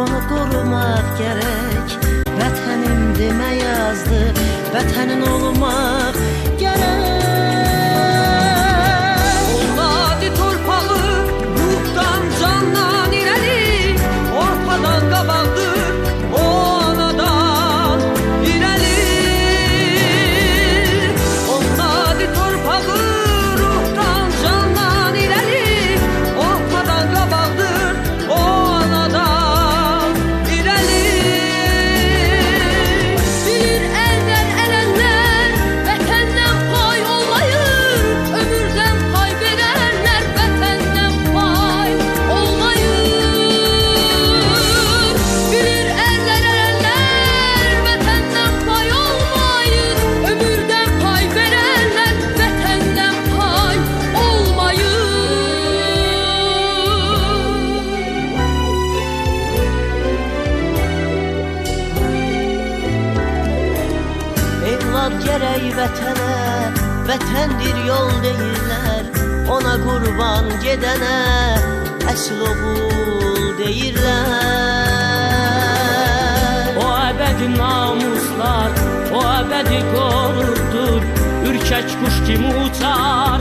onu qorumaq gərək. Vətənim demə yazdı, vətənin olmaq gərək. Olmadı torpağı ruhdan candan irəli, ortadan qabaqdır o anadan irəli. Olmadı torpağı ruhdan candan irəli, ortadan qabaqdır o anadan irəli. Bilir elden erenler vətəndən pay olmayır, ömürdən pay verənlər vətəndən pay olmayır. Bilir elden erenler vətəndən pay olmayır, ömürdən pay verənlər vətəndən pay olmayır. Evlad gərək vətənə, vətəndir yol deyirlər. Ona qurban gedənə əsl oğul deyirlər. O əbədi namuslar, o əbədi qorurdur. Ürkək quş kimi uçar,